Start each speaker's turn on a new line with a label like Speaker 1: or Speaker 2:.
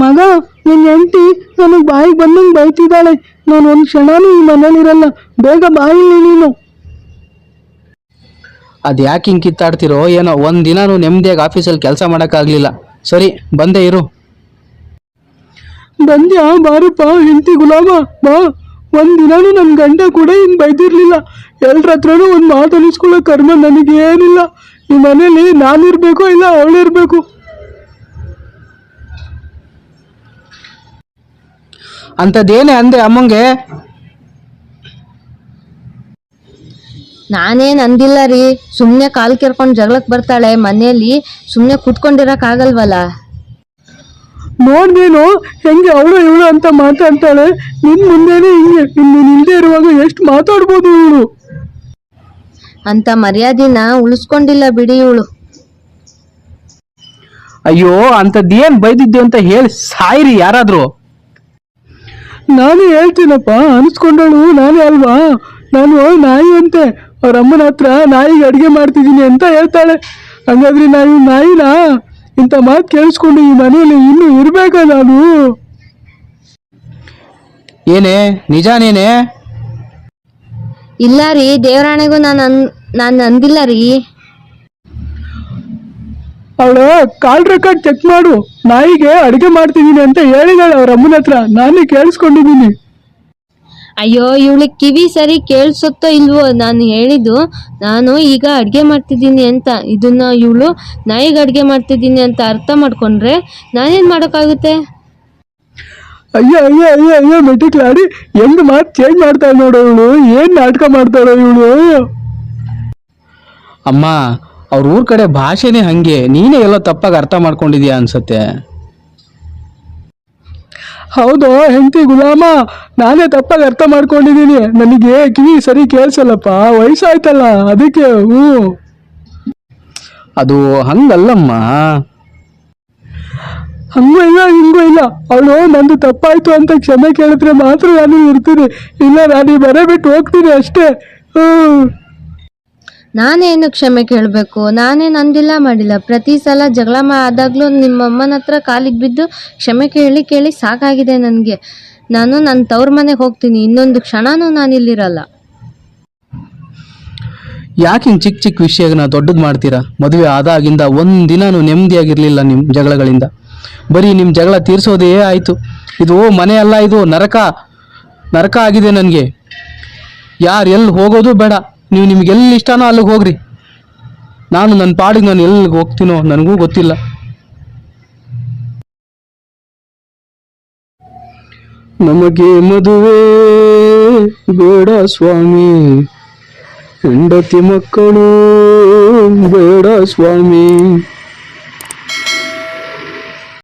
Speaker 1: ಮಗ, ನಿನ್ನ ಹೆಂಡತಿ ನನಗೆ ಬಾಯಿಗೆ ಬಂದಂಗೆ ಬೈತಿದ್ದಾಳೆ. ನಾನು ಒಂದು ಕ್ಷಣನೂ ಈ ಮನೇಲಿರಲ್ಲ. ಬೇಗ ಬಾಯಿಲಿ ನೀನು.
Speaker 2: ಅದು ಯಾಕೆ ಹಿಂಗೆ ಕಿತ್ತಾಡ್ತಿರೋ ಏನೋ. ಒಂದಿನ ನೆಮ್ಮದಿಯಾಗಿ ಆಫೀಸಲ್ಲಿ ಕೆಲಸ ಮಾಡೋಕ್ಕಾಗಲಿಲ್ಲ. ಸರಿ, ಬಂದೇ ಇರು.
Speaker 1: ಬಂದ್ಯಾ? ಬಾರಪ್ಪ ಹೆಂಡತಿ ಗುಲಾಮ, ಬಾ. ಒಂದಿನಾನು ನನ್ನ ಗಂಡ ಕೂಡ ಹಿಂಗೆ ಬೈದಿರ್ಲಿಲ್ಲ. ಎಲ್ರ ಹತ್ರನೂ ಒಂದು ಮಾತು ಅನಿಸ್ಕೊಳ್ಳೋ ಕರ್ಮ ನನಗೇನಿಲ್ಲ. ಈ ಮನೇಲಿ ನಾನಿರ್ಬೇಕು, ಇಲ್ಲ ಅವಳಿರ್ಬೇಕು.
Speaker 2: ಅಂಥದ್ದೇನೇ ಅಂದೆ ಅಮ್ಮಂಗೆ?
Speaker 3: ನಾನೇನು ಅಂದಿಲ್ಲ ರೀ. ಸುಮ್ಮನೆ ಕಾಲು ಕೆರ್ಕೊಂಡು ಜಗಳಕ್ಕೆ ಬರ್ತಾಳೆ. ಮನೆಯಲ್ಲಿ ಸುಮ್ಮನೆ ಕುತ್ಕೊಂಡಿರಕ್ಕಾಗಲ್ವಲ್ಲ.
Speaker 1: ನೋಡ್ದೇನು ಹೆಂಗೆ ಅವಳು ಇವಳು ಅಂತ ಮಾತಾಡ್ತಾಳೆ. ನಿನ್ ಮುಂದೆನೆ ಹಿಂಗೆ. ಇನ್ನು ನಿಲ್ದೇ ಇರುವಾಗ ಎಷ್ಟು ಮಾತಾಡ್ಬೋದು ಇವಳು.
Speaker 3: ಅಂತ ಮರ್ಯಾದಿನ ಉಳಿಸ್ಕೊಂಡಿಲ್ಲ ಬಿಡಿ ಇವಳು.
Speaker 2: ಅಯ್ಯೋ, ಅಂಥದ್ದೇನು ಬೈದಿದ್ದು ಅಂತ ಹೇಳಿ ಸಾಯಿರಿ ಯಾರಾದರೂ.
Speaker 1: ನಾನೇ ಹೇಳ್ತೀನಪ್ಪ, ಅನಿಸ್ಕೊಂಡಳು ನಾನೇ ಅಲ್ವಾ. ನಾನು ನಾಯಿ ಅಂತೆ. ಅವ್ರ ಅಮ್ಮನ ಹತ್ರ ನಾಯಿಗೆ ಅಡುಗೆ ಮಾಡ್ತಿದ್ದೀನಿ ಅಂತ ಹೇಳ್ತಾಳೆ. ಹಂಗಾದ್ರೆ ನಾವು ನಾಯಿನಾ? ಇಂಥ ಮಾತು ಕೇಳಿಸ್ಕೊಂಡು ಈ ಮನೆಯಲ್ಲಿ ಇನ್ನೂ ಇರ್ಬೇಕಾ ನಾನು?
Speaker 2: ಏನೇ, ನಿಜಾನೇನೆ?
Speaker 3: ಇಲ್ಲ ರೀ, ದೇವರಾಣೆಗೂ ನಾನು ಅಂದಿಲ್ಲ ರೀ.
Speaker 1: ಅವಳು ಕಾಲ್ ರೆಕಾರ್ಡ್ ಚೆಕ್ ಮಾಡು. ನಾಯಿಗೆ ಅಡುಗೆ ಮಾಡ್ತಿದ್ದೀನಿ ಅಂತ ಹೇಳಿದಾಳೆ ಅವ್ರ ಅಮ್ಮನ ಹತ್ರ. ನಾನೇ ಕೇಳಿಸ್ಕೊಂಡಿದ್ದೀನಿ.
Speaker 3: ಅಯ್ಯೋ, ಇವಳಿಗೆ ಕಿವಿ ಸರಿ ಕೇಳಿಸುತ್ತೋ ಇಲ್ವೋ? ನಾನು ಹೇಳಿದ್ದು ನಾನು ಈಗ ಅಡುಗೆ ಮಾಡ್ತಿದ್ದೀನಿ ಅಂತ. ಇದನ್ನ ಇವಳು ನಾಯಿಗೆ ಅಡುಗೆ ಮಾಡ್ತಿದ್ದೀನಿ ಅಂತ ಅರ್ಥ ಮಾಡ್ಕೊಂಡ್ರೆ ನಾನೇನು ಮಾಡೋಕ್ಕಾಗುತ್ತೆ?
Speaker 1: ಅಯ್ಯೋ ಅಯ್ಯೋ ಅಯ್ಯೋ ಅಯ್ಯೋ ಮೆಟಿಕ್ಲಾಡಿ, ಹೆಂಗ್ ಮಾತು ಚೇಂಜ್ ಮಾಡ್ತಾಳೆ ನೋಡು ಇವಳು. ಏನ್ ನಾಟಕ ಮಾಡ್ತಾಳೆ ಇವಳು.
Speaker 2: ಅಮ್ಮ, ಅವ್ರ ಊರ ಕಡೆ ಭಾಷೆನೇ ಹಂಗೆ. ನೀನೇ ಎಲ್ಲೋ ತಪ್ಪಾಗಿ ಅರ್ಥ ಮಾಡ್ಕೊಂಡಿದ್ಯಾ ಅನ್ಸತ್ತೆ.
Speaker 1: ಹೌದು ಹೆಂಡತಿ ಗುಲಾಮ, ನಾನೇ ತಪ್ಪಾಗಿ ಅರ್ಥ ಮಾಡ್ಕೊಂಡಿದ್ದೀನಿ. ನನಗೆ ಕಿವಿ ಸರಿ ಕೇಳಿಸಲ್ಲಪ್ಪ, ವಯಸ್ಸಾಯ್ತಲ್ಲ ಅದಕ್ಕೆ.
Speaker 2: ಅದು ಹಂಗಲ್ಲಮ್ಮ.
Speaker 1: ಹಂಗೂ ಇಲ್ಲ ಹಿಂಗೂ ಇಲ್ಲ. ಅವಳು ನಂದು ತಪ್ಪಾಯ್ತು ಅಂತ ಕ್ಷಮೆ ಕೇಳಿದ್ರೆ ಮಾತ್ರ ನಾನು ಇರ್ತೀನಿ. ಇಲ್ಲ, ನಾನು ಮನೆ ಬಿಟ್ಟು ಹೋಗ್ತೀನಿ ಅಷ್ಟೇ.
Speaker 3: ನಾನೇನು ಕ್ಷಮೆ ಕೇಳಬೇಕು? ನಾನೇನು ಅಂದಿಲ್ಲ ಮಾಡಿಲ್ಲ. ಪ್ರತಿ ಸಲ ಜಗಳ ಆದಾಗಲೂ ನಿಮ್ಮಮ್ಮನ ಹತ್ರ ಕಾಲಿಗೆ ಬಿದ್ದು ಕ್ಷಮೆ ಕೇಳಿ ಸಾಕಾಗಿದೆ ನನಗೆ. ನಾನು ನನ್ನ ತವ್ರ ಮನೆಗೆ ಹೋಗ್ತೀನಿ. ಇನ್ನೊಂದು ಕ್ಷಣನೂ ನಾನಿಲ್ಲಿರಲ್ಲ.
Speaker 2: ಯಾಕೆ ಹಿಂಗೆ ಚಿಕ್ಕ ಚಿಕ್ಕ ವಿಷಯನ ದೊಡ್ಡದು ಮಾಡ್ತೀರಾ? ಮದುವೆ ಆದಾಗಿಂದ ಒಂದಿನೂ ನೆಮ್ಮದಿಯಾಗಿರಲಿಲ್ಲ ನಿಮ್ಮ ಜಗಳಗಳಿಂದ. ಬರೀ ನಿಮ್ಮ ಜಗಳ ತೀರಿಸೋದೇ ಆಯಿತು. ಇದು ಮನೆ ಅಲ್ಲ, ಇದು ನರಕ ಆಗಿದೆ ನನಗೆ. ಯಾರು ಎಲ್ಲಿ ಹೋಗೋದು ಬೇಡ. ನೀವು ನಿಮ್ಗೆ ಎಲ್ಲಿ ಇಷ್ಟನೋ ಅಲ್ಲಿಗೆ ಹೋಗ್ರಿ. ನಾನು ನನ್ನ ಪಾಡಿಗೆ ನಾನು ಎಲ್ಲಿಗೆ ಹೋಗ್ತೀನೋ ನನಗೂ ಗೊತ್ತಿಲ್ಲ. ನಮಗೆ ಮದುವೆ ಬೇಡ ಸ್ವಾಮಿ, ಹೆಂಡತಿ ಮಕ್ಕಳು ಬೇಡ ಸ್ವಾಮಿ.